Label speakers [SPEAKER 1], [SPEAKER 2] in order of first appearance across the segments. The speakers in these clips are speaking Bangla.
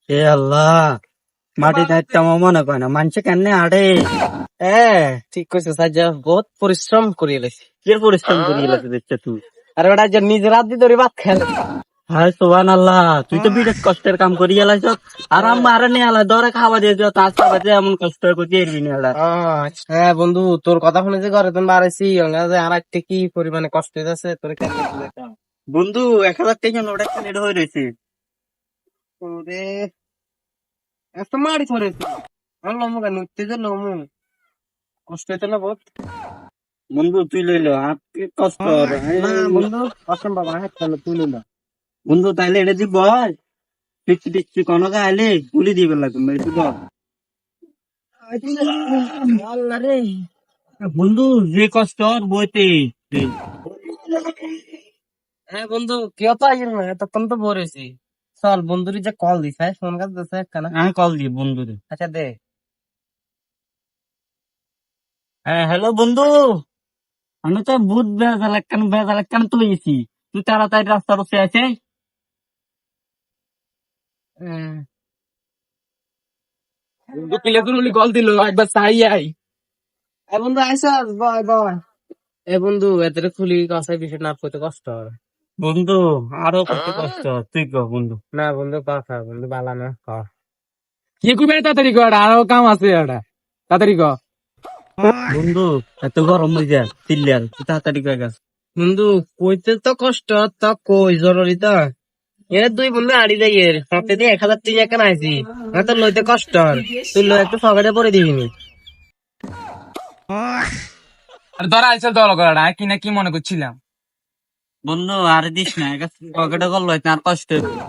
[SPEAKER 1] এ আল্লাহ, মাটি দায়িত্ব আমার মনে করে না, মানুষে কেন আড়ে।
[SPEAKER 2] ঠিক কইছো সাজ্জা, বহুত পরিশ্রম করি এলাইছি।
[SPEAKER 1] কি পরিশ্রম করি লাগছে দেখছে তুই।
[SPEAKER 2] আর ওটা যে নিজে রাত দিয়ে ধরে ভাত খেলে।
[SPEAKER 1] হায় সোহান আল্লাহ, তুই তো বিরাট কষ্টের কাম করি এলাইছ। আর আমার নিয়ে আলাই ধরে খাওয়া দিয়ে যাও, তার খাবার দিয়ে এমন কষ্ট করতে এরবি না এলা।
[SPEAKER 2] হ্যাঁ বন্ধু, তোর কথা শুনে যে ঘরে তুমি বাড়াইছি আর একটা কি পরিমানে কষ্ট হইতেছে তোর কেমন বুঝাইতাম।
[SPEAKER 1] বন্ধু 1,000 টাকা নোট একটা নেট হয়ে রয়েছে।
[SPEAKER 2] ওরে এত মারি ধরেছে, আমার লমু কেন উঠতে যে লমু কষ্ট হইতো না বহুত।
[SPEAKER 1] বন্ধু তুই লইলো হাত কষ্ট হবে।
[SPEAKER 2] না বন্ধু, কসম বাবা, হ্যাঁ চলো তুই না।
[SPEAKER 1] বন্ধু তাইলে এটা দিব পিচ্ছি পিচ্ছি কোনো গাইলে গুলি দিবে লাগবে একটু বল।
[SPEAKER 2] আল্লাহ রে।
[SPEAKER 1] বন্ধু যে কষ্ট আর বইতে।
[SPEAKER 2] হ্যাঁ বন্ধু, কেউ তো আইল না, এতক্ষণ তো ভোর হয়েছি। চল বন্ধুরি যে কল দিস, হ্যাঁ ফোন কাজ দিছে একখানা।
[SPEAKER 1] আমি কল দিই বন্ধু।
[SPEAKER 2] আচ্ছা দে।
[SPEAKER 1] হ্যাঁ হ্যালো বন্ধু, আমি তো ভূত বেজাল একখান তুলেছি। তুই তাড়াতাড়ি রাস্তা বসে আছে।
[SPEAKER 2] বন্ধু কিলে তুমি কল দিল, একবার চাই আই। এ বন্ধু আইসা, বয় বয়। এ বন্ধু এদের খুলি কাছে বিষয় না করতে কষ্ট হয়।
[SPEAKER 1] বন্ধু আরো কত কষ্ট, তুই কর বন্ধু।
[SPEAKER 2] না বন্ধু কথা বন্ধু বালা না কর। কি করবে তাড়াতাড়ি কর, আরো কাম আছে এটা, তাড়াতাড়ি কর।
[SPEAKER 1] বন্ধু এত গরম হয়ে যায় চিল্লি আর তুই তাড়াতাড়ি করে গেছ।
[SPEAKER 2] বন্ধু কইতে তো কষ্ট, তা কই জরুরি তা। এ দুই বন্ধু আড়ি যাই এর হাতে দিয়ে 1,000 টাকা কেন আইছি, না তো লইতে কষ্ট হয়। তুই লই একটু পকেটে পরে দিবি নি।
[SPEAKER 3] আর ধরা আইসল দল করাটা কি না কি মনে করছিলাম।
[SPEAKER 1] বন্ধু আর দিস না, পকেটে করলো আর কষ্ট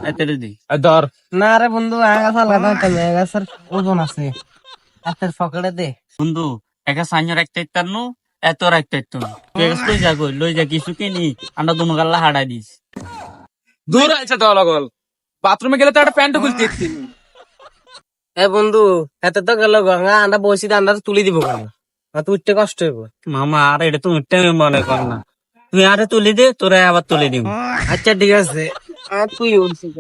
[SPEAKER 1] এতে দি।
[SPEAKER 3] আর ধর
[SPEAKER 2] না রে বন্ধু, আগাছা লাগাতে হবে, আগাছার ওজন আছে। হাতের পকেটে দে।
[SPEAKER 1] বন্ধু একা সাইন রাখতে ইত্তার নু, এত রাখতে ইত্তু তুই একা লই যা কই লই যা কিছু কিনি আমরা দুনো গাল্লা হাড়াই দিস।
[SPEAKER 3] দূর আইসা দল গল, বাথরুমে গেলে তো একটা প্যান্ট খুলতে
[SPEAKER 2] এ বন্ধু এতে তো গেল গঙ্গা, আমরা বসি আন্ডা তুলি দিব কেন, তুই উঠতে কষ্ট হইব।
[SPEAKER 1] মামা আর এটা তুমি মনে কর না, তুই আরে তুলি দে, তোরা আবার তুলে দিব।
[SPEAKER 2] আচ্ছা ঠিক আছে, আর তুই উঠছিস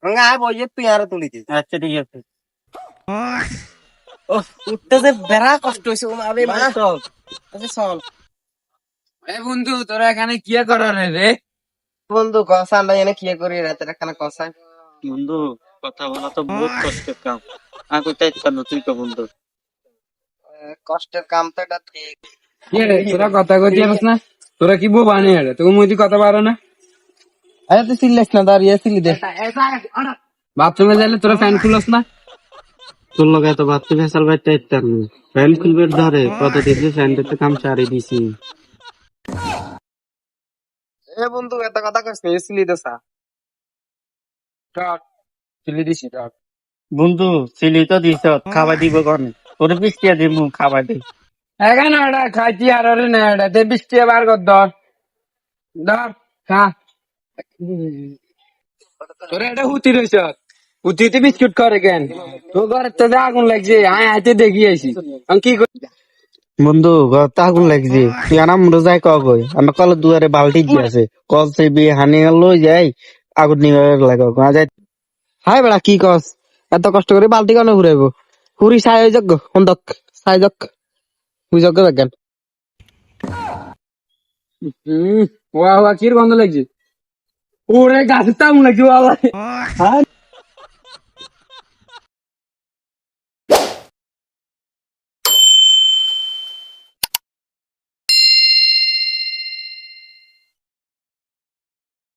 [SPEAKER 2] গঙ্গা, আয় বসে তুই আরো তুলি দিস।
[SPEAKER 1] আচ্ছা ঠিক আছে।
[SPEAKER 2] উঠতে যে বেড়া কষ্ট হয়েছে আরে মা।
[SPEAKER 1] চল।
[SPEAKER 2] আচ্ছা চল
[SPEAKER 3] এ বন্ধু তোরা এখানে কি করার রে?
[SPEAKER 2] বন্ধু, কষা আমরা এনে কি করি রাতের একখানা কষায়।
[SPEAKER 1] বন্ধু কথা বলা তো বহুত কষ্টের কাম, আর কইতে ইচ্ছা না তুই কো বন্ধু।
[SPEAKER 2] কষ্টের কাম তো এটা ঠিক।
[SPEAKER 3] কি রে তোরা কথা কইতে পারছ না? তোরা কি বউ বানিয়ে রে, তোকে মুই কথা পারো না?
[SPEAKER 2] আরে তুই সিলেস না, দাঁড়িয়ে সিলি দে।
[SPEAKER 3] বাথরুমে যাইলে তোরা ফ্যান খুলস না?
[SPEAKER 1] তোর লগে তো বাতি ফেসাল বাইতে ইত্তার না, ফ্যান খুলবে ধরে কত দিকে ফ্যান দিতে কাম সারি দিছি।
[SPEAKER 2] এ বন্ধু এত কথা কইছ সিলি দে সা।
[SPEAKER 3] চিলি দিছি ধর।
[SPEAKER 1] বন্ধু সিলি তো দিছ, খাবার দিব কোন তোর পিছিয়ে দিব খাবার দি।
[SPEAKER 3] এখানে ওটা খাইতি আর ওরে না ওটা তে বৃষ্টি বার কর ধর ধর খা। তোরা এটা হুতি রইছ, হুতিতে বিস্কুট করে কেন? তোর ঘরে তো আগুন লাগছে, আয় হাতে দেখি আইছি আমি কি করি।
[SPEAKER 1] বন্ধু ঘর আগুন লাগছে, তুই আনাম যাই কই আমার কলের দুয়ারে বালতি দিয়ে আছে, কল সে বি হানি লই যাই আগুন নিবে লাগে যাই। হাই বেড়া কি কস, এত কষ্ট করে বালতি কেন ঘুরাইবো, হুরি সাই যজ্ঞ হন্দক সাই যক হুই যজ্ঞ বেগান।
[SPEAKER 3] ওয়া ওয়া কির গন্ধ লাগছে, ওরে গাছে তো আগুন লাগছে বাবা।